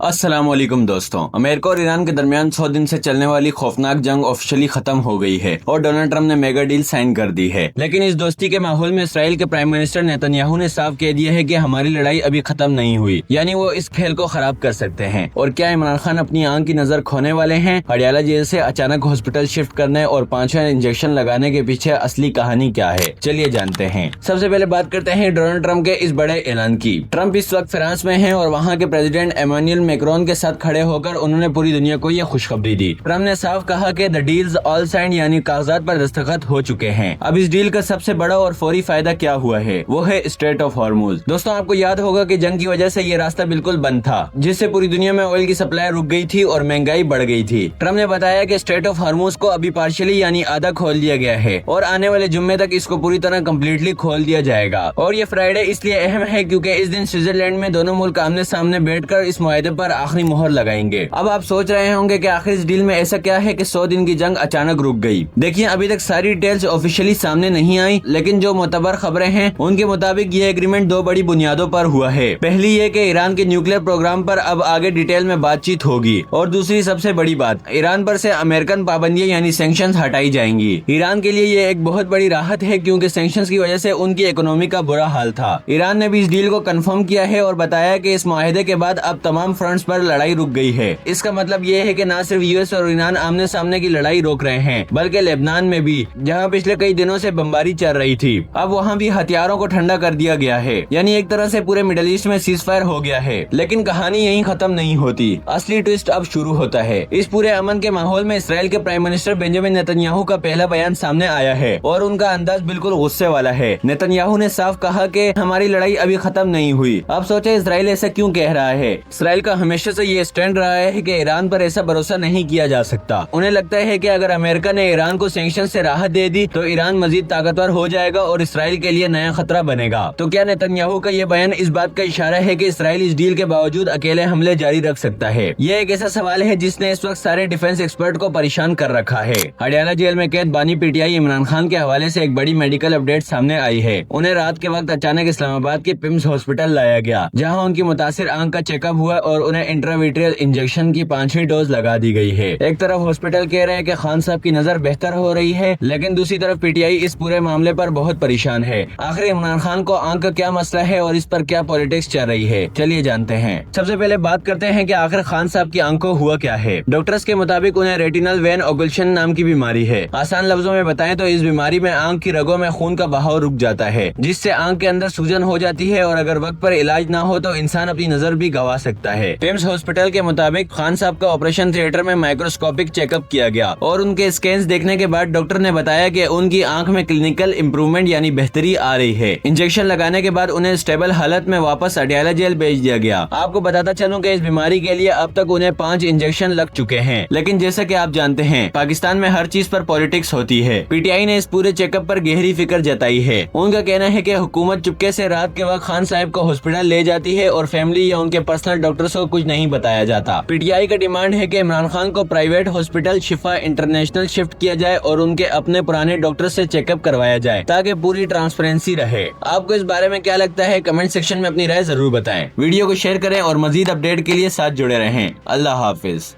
अस्सलाम वालेकुम दोस्तों। अमेरिका और ईरान के दरमियान 100 दिन से चलने वाली खौफनाक जंग ऑफिशियली खत्म हो गई है और डोनाल्ड ट्रंप ने मेगा डील साइन कर दी है। लेकिन इस दोस्ती के माहौल में इसराइल के प्राइम मिनिस्टर नेतन्याहू ने साफ कह दिया है कि हमारी लड़ाई अभी खत्म नहीं हुई, यानी वो इस खेल को खराब कर सकते हैं। और क्या इमरान खान अपनी आंख की नजर खोने वाले हैं? हडियाला जेल से अचानक हॉस्पिटल शिफ्ट करने और 5वां इंजेक्शन लगाने के पीछे असली कहानी क्या है, चलिए जानते हैं। सबसे पहले बात करते हैं डोनाल्ड ट्रंप के इस बड़े ऐलान की। ट्रंप इस वक्त फ्रांस में हैं और वहाँ के प्रेसिडेंट इमैनुअल मैक्रोन के साथ खड़े होकर उन्होंने पूरी दुनिया को यह खुशखबरी दी। ट्रंप ने साफ कहा कि द डील्स ऑल साइंड, यानी कागजात पर दस्तखत हो चुके हैं। अब इस डील का सबसे बड़ा और फौरी फायदा क्या हुआ है, वो है स्ट्रेट ऑफ हॉर्मुज। दोस्तों, आपको याद होगा कि जंग की वजह से ये रास्ता बिल्कुल बंद था, जिससे पूरी दुनिया में ऑयल की सप्लाई रुक गई थी और महंगाई बढ़ गई थी। ट्रंप ने बताया कि स्ट्रेट ऑफ हॉर्मुज को अभी पार्शियली यानी आधा खोल दिया गया है और आने वाले जुम्मे तक इसको पूरी तरह कम्प्लीटली खोल दिया जाएगा। और ये फ्राइडे इसलिए अहम है क्योंकि इस दिन स्विट्जरलैंड में दोनों मुल्क आमने सामने बैठकर इस मुआहदे पर आखिरी मोहर लगाएंगे। अब आप सोच रहे होंगे कि आखिर इस डील में ऐसा क्या है कि 100 दिन की जंग अचानक रुक गई। देखिए, अभी तक सारी डिटेल्स ऑफिशियली सामने नहीं आई, लेकिन जो मोतबर खबरें हैं उनके मुताबिक ये एग्रीमेंट दो बड़ी बुनियादों पर हुआ है। पहली ये कि ईरान के न्यूक्लियर प्रोग्राम पर अब आगे डिटेल में बातचीत होगी, और दूसरी सबसे बड़ी बात, ईरान पर से अमेरिकन पाबंदियां यानी सैंक्शंस हटाई जाएंगी। ईरान के लिए ये एक बहुत बड़ी राहत है क्योंकि सैंक्शंस की वजह से उनकी इकोनॉमी का बुरा हाल था। ईरान ने भी इस डील को कंफर्म किया है और बताया कि इस मुआहदे के बाद अब तमाम फ्रंट्स पर लड़ाई रुक गई है। इसका मतलब ये है कि न सिर्फ यूएस और ईरान आमने सामने की लड़ाई रोक रहे हैं, बल्कि लेबनान में भी, जहां पिछले कई दिनों से बमबारी चल रही थी, अब वहां भी हथियारों को ठंडा कर दिया गया है। यानी एक तरह से पूरे मिडिल ईस्ट में सीज फायर हो गया है। लेकिन कहानी यहीं खत्म नहीं होती, असली ट्विस्ट अब शुरू होता है। इस पूरे अमन के माहौल में इसराइल के प्राइम मिनिस्टर बेंजामिन नेतन्याहू का पहला बयान सामने आया है और उनका अंदाज बिल्कुल गुस्से वाला है। नेतन्याहू ने साफ कहा कि हमारी लड़ाई अभी खत्म नहीं हुई। अब सोचे इसराइल ऐसा क्यों कह रहा है। इसराइल का हमेशा से ये स्टैंड रहा है कि ईरान पर ऐसा भरोसा नहीं किया जा सकता। उन्हें लगता है कि अगर अमेरिका ने ईरान को सैंक्शन से राहत दे दी तो ईरान मजीद ताकतवर हो जाएगा और इसराइल के लिए नया खतरा बनेगा। तो क्या नेतन्याहू का ये बयान इस बात का इशारा है कि इसराइल इस डील के बावजूद अकेले हमले जारी रख सकता है? ये एक ऐसा सवाल है जिसने इस वक्त सारे डिफेंस एक्सपर्ट को परेशान कर रखा है। हडियाला जेल में कैद बानी पीटीआई इमरान खान के हवाले से एक बड़ी मेडिकल अपडेट सामने आई है। उन्हें रात के वक्त अचानक इस्लामाबाद के पिम्स हॉस्पिटल लाया गया, जहाँ उनकी मुतासिर आंख का चेकअप हुआ और उन्हें इंट्राविट्रियल इंजेक्शन की 5वीं डोज लगा दी गई है। एक तरफ हॉस्पिटल कह रहे हैं कि खान साहब की नजर बेहतर हो रही है, लेकिन दूसरी तरफ पीटीआई इस पूरे मामले पर बहुत परेशान है। आखिर इमरान खान को आंख का क्या मसला है और इस पर क्या पॉलिटिक्स चल रही है, चलिए जानते हैं। सबसे पहले बात करते हैं कि आखिर खान साहब की आंख को हुआ क्या है। डॉक्टर्स के मुताबिक उन्हें रेटिनल वेन ओगुलेशन नाम की बीमारी है। आसान लफ्जों में बताएं तो इस बीमारी में आंख की रगों में खून का बहाव रुक जाता है, जिससे आंख के अंदर सूजन हो जाती है और अगर वक्त पर इलाज ना हो तो इंसान अपनी नजर भी गंवा सकता है। पिम्स हॉस्पिटल के मुताबिक खान साहब का ऑपरेशन थिएटर में माइक्रोस्कोपिक चेकअप किया गया और उनके स्कैन्स देखने के बाद डॉक्टर ने बताया कि उनकी आंख में क्लिनिकल इम्प्रूवमेंट यानी बेहतरी आ रही है। इंजेक्शन लगाने के बाद उन्हें स्टेबल हालत में वापस अडियाला जेल भेज दिया गया। आपको बताता चलूं कि इस बीमारी के लिए अब तक उन्हें 5 इंजेक्शन लग चुके हैं। लेकिन जैसा कि आप जानते हैं, पाकिस्तान में हर चीज पर पॉलिटिक्स होती है। पीटीआई ने इस पूरे चेकअप पर गहरी फिक्र जताई है। उनका कहना है कि हुकूमत चुपके से रात के वक्त खान साहब को हॉस्पिटल ले जाती है और फैमिली या उनके पर्सनल डॉक्टर्स को कुछ नहीं बताया जाता। पीटीआई का डिमांड है कि इमरान खान को प्राइवेट हॉस्पिटल शिफा इंटरनेशनल शिफ्ट किया जाए और उनके अपने पुराने डॉक्टर से चेकअप करवाया जाए ताकि पूरी ट्रांसपेरेंसी रहे। आपको इस बारे में क्या लगता है, कमेंट सेक्शन में अपनी राय जरूर बताएं। वीडियो को शेयर करें और मजीद अपडेट के लिए साथ जुड़े रहें। अल्लाह हाफिज।